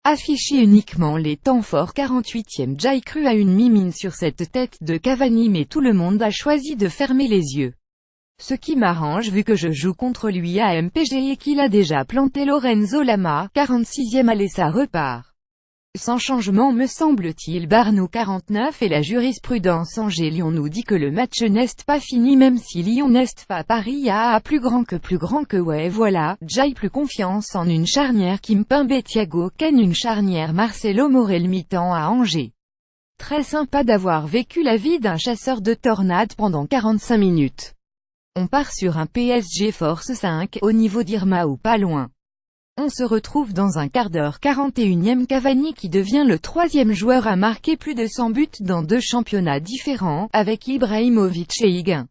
Affiché uniquement les temps forts. 48e. Jai cru à une mimine sur cette tête de Cavani, mais tout le monde a choisi de fermer les yeux. Ce qui m'arrange vu que je joue contre lui à MPG et qu'il a déjà planté Lorenzo Lama. 46e. Allez, ça repart. Sans changement me semble-t-il. Barnou 49 et la jurisprudence Angers-Lyon nous dit que le match n'est pas fini même si Lyon n'est pas Paris. Plus grand que ouais voilà, Jai plus confiance en une charnière Kimpembe Thiago qu'en une charnière Marcelo Morel mi-temps à Angers. Très sympa d'avoir vécu la vie d'un chasseur de tornades pendant 45 minutes. On part sur un PSG force 5, au niveau d'Irma ou pas loin. On se retrouve dans un quart d'heure. 41e. Cavani qui devient le 3e joueur à marquer plus de 100 buts dans 2 championnats différents, avec Ibrahimovic et Higuaín.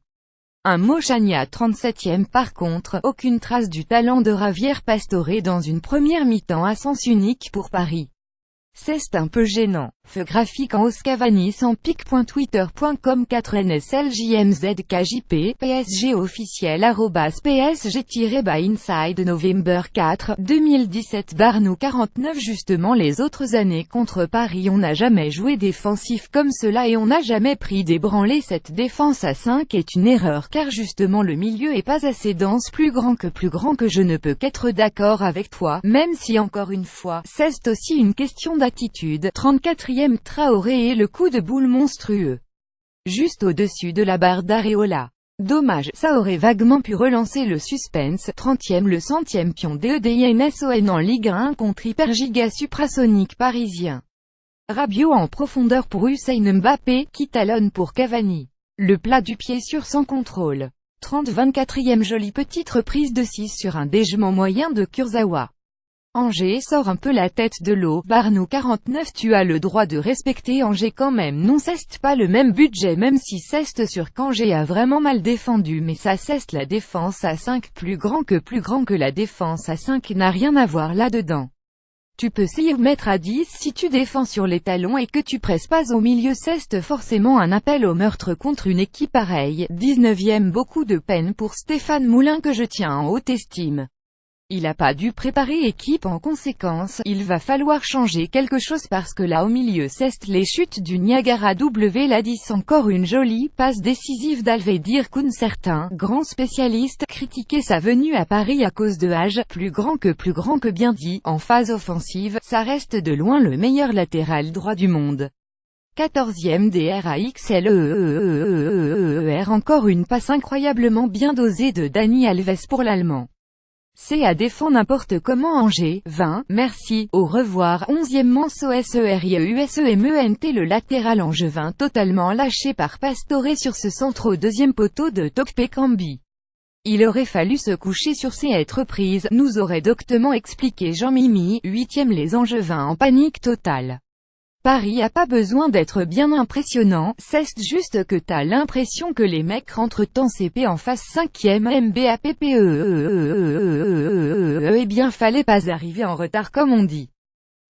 Un mot Chania. 37e. Par contre, aucune trace du talent de Javier Pastore dans une première mi-temps à sens unique pour Paris. C'est un peu gênant. Feu graphique en hausse. Cavani sans pic.twitter.com 4NSLJMZKJP, PSG officiel @PSG-by-inside November 4, 2017. Barnou 49. Justement les autres années contre Paris on n'a jamais joué défensif comme cela et on n'a jamais pris des branlées. Cette défense à 5 est une erreur car justement le milieu est pas assez dense. Plus grand que je ne peux qu'être d'accord avec toi, même si encore une fois, c'est aussi une question d'attitude. 34e. Traoré et le coup de boule monstrueux. Juste au-dessus de la barre d'Areola. Dommage, ça aurait vaguement pu relancer le suspense. 30e. Le 100e pion d'EDINSON en Ligue 1 contre hyper giga suprasonique parisien. Rabiot en profondeur pour Hussein Mbappé, qui talonne pour Cavani. Le plat du pied sur sans contrôle. 24e. Jolie petite reprise de 6 sur un dégement moyen de Kurzawa. Angers sort un peu la tête de l'eau. Barnou 49. Tu as le droit de respecter Angers quand même. Non, c'est pas le même budget même si c'est sûr qu'Angers a vraiment mal défendu, mais ça c'est la défense à 5. Plus grand que la défense à 5 n'a rien à voir là-dedans. Tu peux s'y mettre à 10 si tu défends sur les talons et que tu presses pas au milieu. C'est forcément un appel au meurtre contre une équipe pareille. 19e. Beaucoup de peine pour Stéphane Moulin que je tiens en haute estime. Il a pas dû préparer équipe en conséquence, il va falloir changer quelque chose parce que là au milieu c'est les chutes du Niagara. La 10. Encore une jolie passe décisive d'Alvedir Kun. Certains grands spécialistes critiquaient sa venue à Paris à cause de âge. Plus grand que bien dit, en phase offensive, ça reste de loin le meilleur latéral droit du monde. 14e. DRAXLEEEEER. Encore une passe incroyablement bien dosée de Dani Alves pour l'Allemand. C'est à défendre n'importe comment. Angers, 20, merci, au revoir. 11e. Manso SERIEUSEMENT. Le latéral angevin totalement lâché par Pastore sur ce centre au deuxième poteau de Tokpekambi. Il aurait fallu se coucher sur cette reprise, nous aurait doctement expliqué Jean-Mimi. 8e. Les Angevins en panique totale. Paris a pas besoin d'être bien impressionnant, c'est juste que t'as l'impression que les mecs rentrent en CP en face. 5e. MBAPPE. Eh bien fallait pas arriver en retard comme on dit.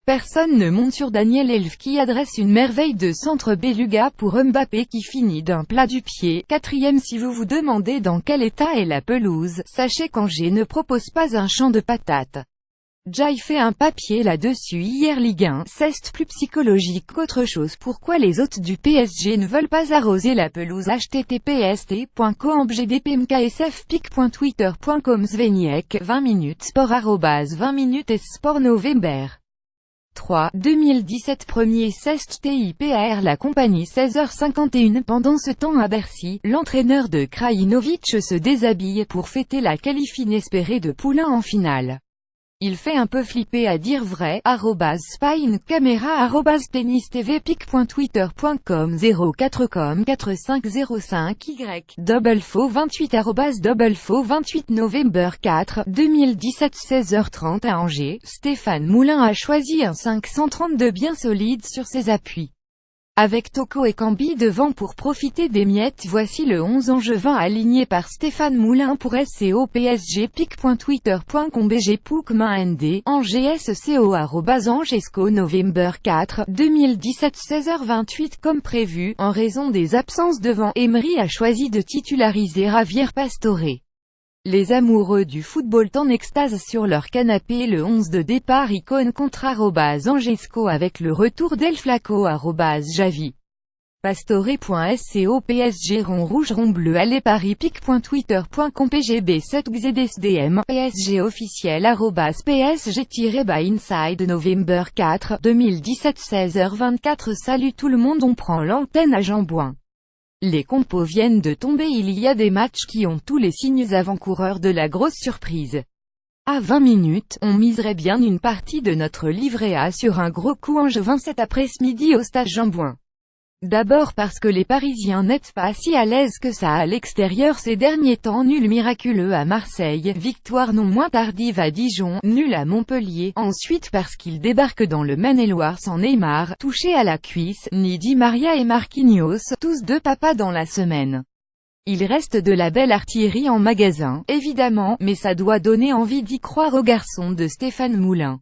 Personne ne monte sur Daniel Elf qui adresse une merveille de centre Beluga pour Mbappé qui finit d'un plat du pied. 4e. Si vous vous demandez dans quel état est la pelouse, sachez qu'Angers ne propose pas un champ de patates. Jai fait un papier là-dessus hier. Ligue 1, c'est plus psychologique qu'autre chose. Pourquoi les hôtes du PSG ne veulent pas arroser la pelouse? https://t.co.mgdpmksfpic.twitter.com Sveniek 20 minutes sport @20 minutes sport November 3, 2017. Premier TIPAR la compagnie 16h51. Pendant ce temps à Bercy, l'entraîneur de Krajinovic se déshabille pour fêter la qualif inespérée de Poulain en finale. Il fait un peu flipper à dire vrai. @spine-camera @tennistv pic.twitter.com 04com 4505y double faux 28 double faux 28 November 4, 2017 16h30 à Angers. Stéphane Moulin a choisi un 532 bien solide sur ses appuis. Avec Toko et Cambi devant pour profiter des miettes. Voici le 11 angevin aligné par Stéphane Moulin pour SCO PSG pic.twitter.com BG Poukmain ND Angers SCO @Angesco November 4, 2017 16h28 comme prévu, en raison des absences devant, Emery a choisi de titulariser Javier Pastore. Les amoureux du football en extase sur leur canapé. Le 11 de départ icône contre @Angesco avec le retour d'El Flaco @Javi. Pastore.sco PSG rond rouge rond bleu allez Paris pic.twitter.com PGB 7 XDSDM PSG officiel @PSG-by-inside November 4, 2017 16h24 Salut tout le monde, on prend l'antenne à Jambouin. Les compos viennent de tomber, il y a des matchs qui ont tous les signes avant-coureurs de la grosse surprise. À 20 minutes, on miserait bien une partie de notre livret A sur un gros coup angevin cet après-midi au stade Jambouin. D'abord parce que les Parisiens n'étaient pas si à l'aise que ça à l'extérieur ces derniers temps. Nul miraculeux à Marseille, victoire non moins tardive à Dijon, nul à Montpellier. Ensuite parce qu'ils débarquent dans le Maine-et-Loire sans Neymar, touché à la cuisse, ni Di Maria et Marquinhos, tous deux papas dans la semaine. Il reste de la belle artillerie en magasin, évidemment, mais ça doit donner envie d'y croire aux garçons de Stéphane Moulin.